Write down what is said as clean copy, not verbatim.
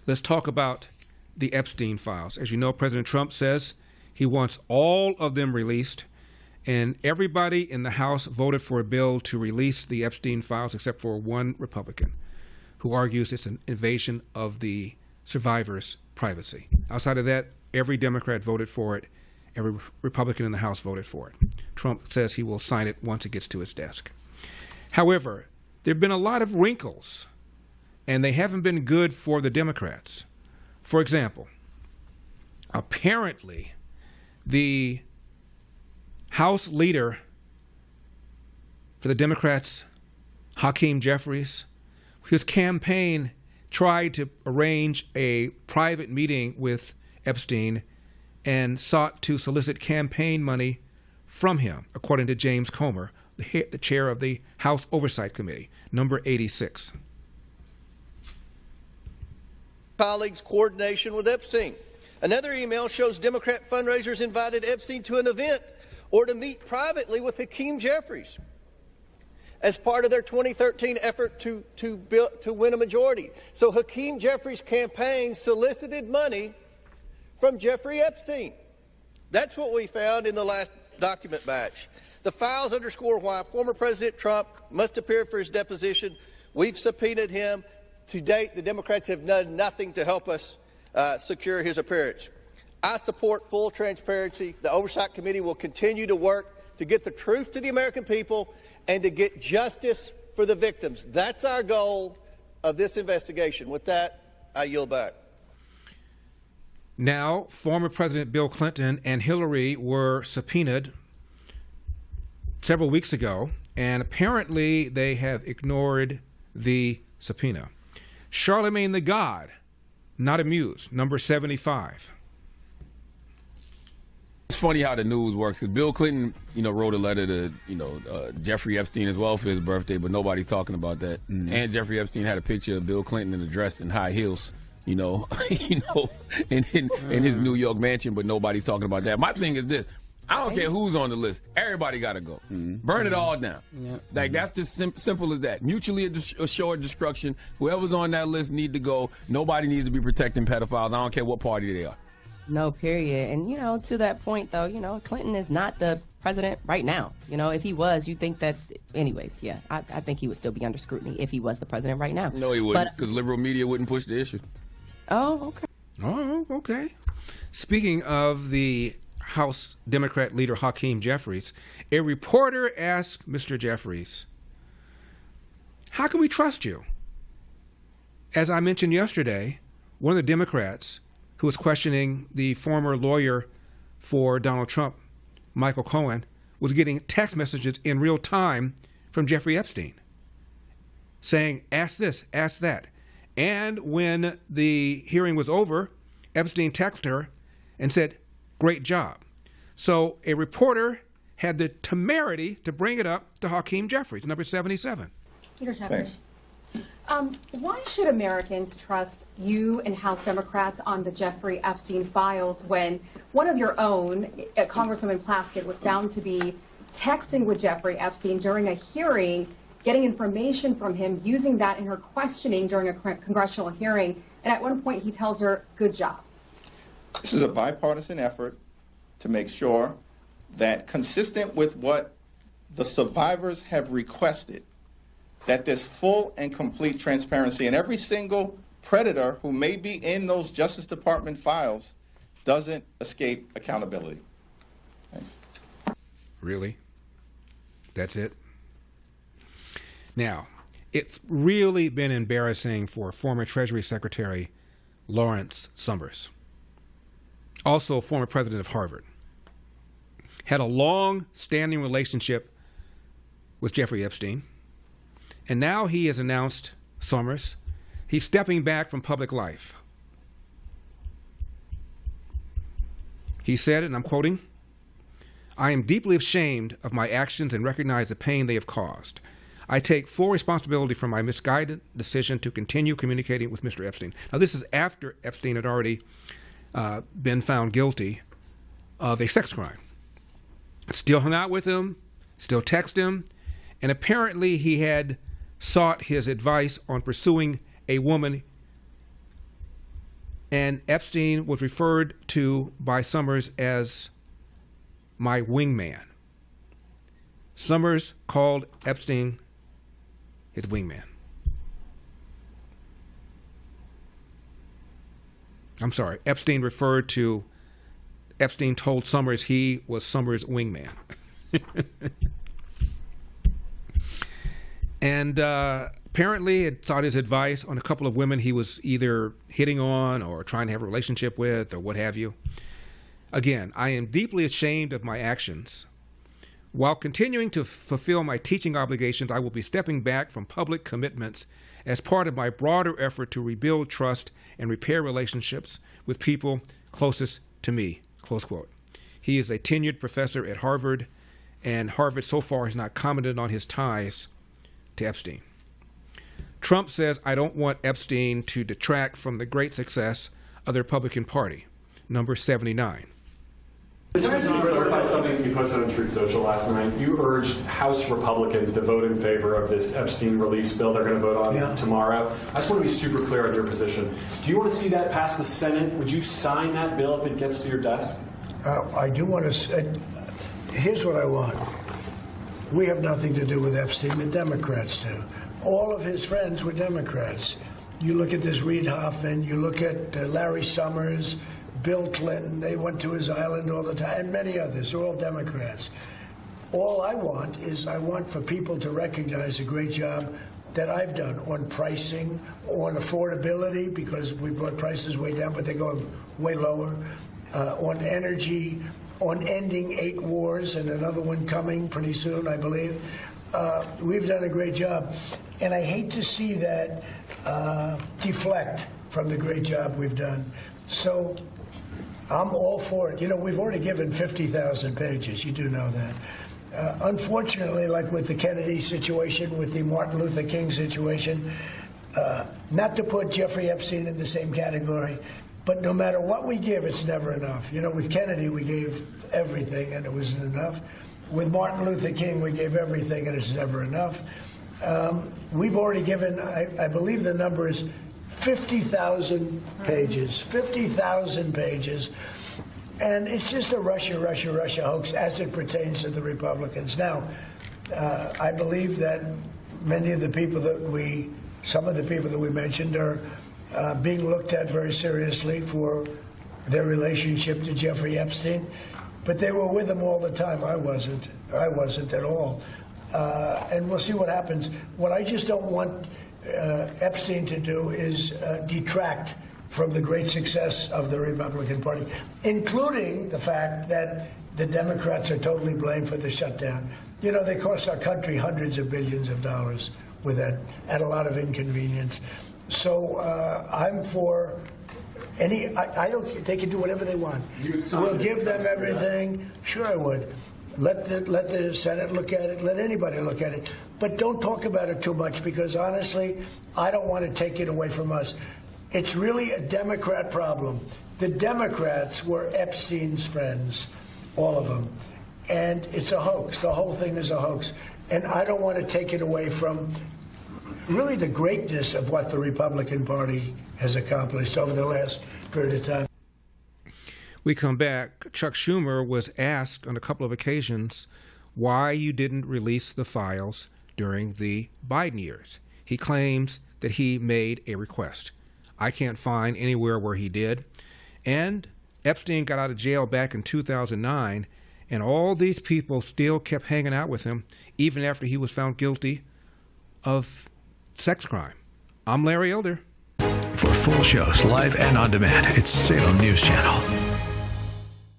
Let's talk about the Epstein files. As you know, President Trump says he wants all of them released, and everybody in the House voted for a bill to release the Epstein files except for one Republican who argues it's an invasion of the survivors' privacy. Outside of that, every Democrat voted for it. Every Republican in the House voted for it. Trump says he will sign it once it gets to his desk. However, there have been a lot of wrinkles, and they haven't been good for the Democrats. For example, apparently the House leader for the Democrats, Hakeem Jeffries, his campaign tried to arrange a private meeting with Epstein and sought to solicit campaign money from him, according to James Comer, the chair of the House Oversight Committee, number 86. Colleagues' coordination with Epstein. Another email shows Democrat fundraisers invited Epstein to an event or to meet privately with Hakeem Jeffries as part of their 2013 effort to win a majority. So Hakeem Jeffries' campaign solicited money from Jeffrey Epstein. That's what we found in the last document batch. The files underscore why former President Trump must appear for his deposition. We've subpoenaed him. To date, the Democrats have done nothing to help us secure his appearance. I support full transparency. The Oversight Committee will continue to work to get the truth to the American people and to get justice for the victims. That's our goal of this investigation. With that, I yield back. Now, former President Bill Clinton and Hillary were subpoenaed several weeks ago, and apparently they have ignored the subpoena. Charlemagne the God, not amused, number 75. It's funny how the news works, because Bill Clinton, wrote a letter to, Jeffrey Epstein as well for his birthday, but nobody's talking about that. Mm-hmm. And Jeffrey Epstein had a picture of Bill Clinton in a dress and high heels, in his New York mansion, but nobody's talking about that. My thing is this. I don't care who's on the list. Everybody got to go. Mm-hmm. Burn it all down. Yeah. That's just simple as that. Mutually assured destruction. Whoever's on that list need to go. Nobody needs to be protecting pedophiles. I don't care what party they are. No, period. And, to that point, though, Clinton is not the president right now. If he was, you'd think that, anyways, yeah, I think he would still be under scrutiny if he was the president right now. No, he wouldn't, because liberal media wouldn't push the issue. Oh, okay. Oh, okay. Speaking of the House Democrat leader Hakeem Jeffries, a reporter asked Mr. Jeffries, how can we trust you? As I mentioned yesterday, one of the Democrats who was questioning the former lawyer for Donald Trump, Michael Cohen, was getting text messages in real time from Jeffrey Epstein saying, ask this, ask that. And when the hearing was over, Epstein texted her and said, great job. So a reporter had the temerity to bring it up to Hakeem Jeffries, number 77. Peter Jeffries. Why should Americans trust you and House Democrats on the Jeffrey Epstein files when one of your own, Congresswoman Plaskett, was found to be texting with Jeffrey Epstein during a hearing, getting information from him, using that in her questioning during a congressional hearing, and at one point he tells her, good job. This is a bipartisan effort to make sure that, consistent with what the survivors have requested, that there's full and complete transparency, and every single predator who may be in those Justice Department files doesn't escape accountability. Thanks. Really? That's it? Now, it's really been embarrassing for former Treasury Secretary Lawrence Summers, also former president of Harvard, had a long-standing relationship with Jeffrey Epstein, and now he has announced, Summers, he's stepping back from public life. He said, and I'm quoting, I am deeply ashamed of my actions and recognize the pain they have caused. I take full responsibility for my misguided decision to continue communicating with Mr. Epstein. Now, this is after Epstein had already been found guilty of a sex crime. Still hung out with him, still texted him, and apparently he had sought his advice on pursuing a woman And Epstein was referred to by Summers as my wingman. Summers called Epstein his wingman. I'm sorry, Epstein told Summers he was Summers' wingman. And apparently it sought his advice on a couple of women he was either hitting on or trying to have a relationship with or what have you. Again, I am deeply ashamed of my actions. While continuing to fulfill my teaching obligations, I will be stepping back from public commitments as part of my broader effort to rebuild trust and repair relationships with people closest to me, close quote. He is a tenured professor at Harvard, and Harvard so far has not commented on his ties to Epstein. Trump says, I don't want Epstein to detract from the great success of the Republican Party, number 79. Can I clarify something you posted on Truth Social last night? You urged House Republicans to vote in favor of this Epstein release bill they're going to vote on tomorrow. I just want to be super clear on your position. Do you want to see that pass the Senate? Would you sign that bill if it gets to your desk? I do want to. Here's what I want. We have nothing to do with Epstein. The Democrats do. All of his friends were Democrats. You look at this Reid Hoffman, you look at Larry Summers, Bill Clinton, they went to his island all the time, and many others. They're all Democrats. All I want for people to recognize the great job that I've done on pricing, on affordability, because we brought prices way down, but they go way lower, on energy, on ending 8 wars, and another one coming pretty soon, I believe. We've done a great job. And I hate to see that deflect from the great job we've done. So I'm all for it. You know, we've already given 50,000 pages. You do know that. Unfortunately, like with the Kennedy situation, with the Martin Luther King situation, not to put Jeffrey Epstein in the same category, but no matter what we give, it's never enough. You know, with Kennedy, we gave everything, and it wasn't enough. With Martin Luther King, we gave everything, and it's never enough. We've already given, I believe the number is 50,000 pages, 50,000 pages. And it's just a Russia hoax as it pertains to the Republicans. Now, I believe that many of the people some of the people that we mentioned are being looked at very seriously for their relationship to Jeffrey Epstein. But they were with him all the time. I wasn't at all. And we'll see what happens. What I just don't want Epstein to do is detract from the great success of the Republican Party, including the fact that the Democrats are totally blamed for the shutdown. You know, they cost our country hundreds of billions of dollars with that, at a lot of inconvenience. So I'm for I don't. They can do whatever they want. We'll give them everything. Sure, I would. Let the Senate look at it. Let anybody look at it. But don't talk about it too much, because honestly, I don't want to take it away from us. It's really a Democrat problem. The Democrats were Epstein's friends, all of them. And it's a hoax. The whole thing is a hoax. And I don't want to take it away from really the greatness of what the Republican Party has accomplished over the last period of time. We come back. Chuck Schumer was asked on a couple of occasions why you didn't release the files during the Biden years. He claims that he made a request. I can't find anywhere where he did. And Epstein got out of jail back in 2009, and all these people still kept hanging out with him even after he was found guilty of sex crime. I'm Larry Elder. For full shows, live and on demand, it's Salem News Channel.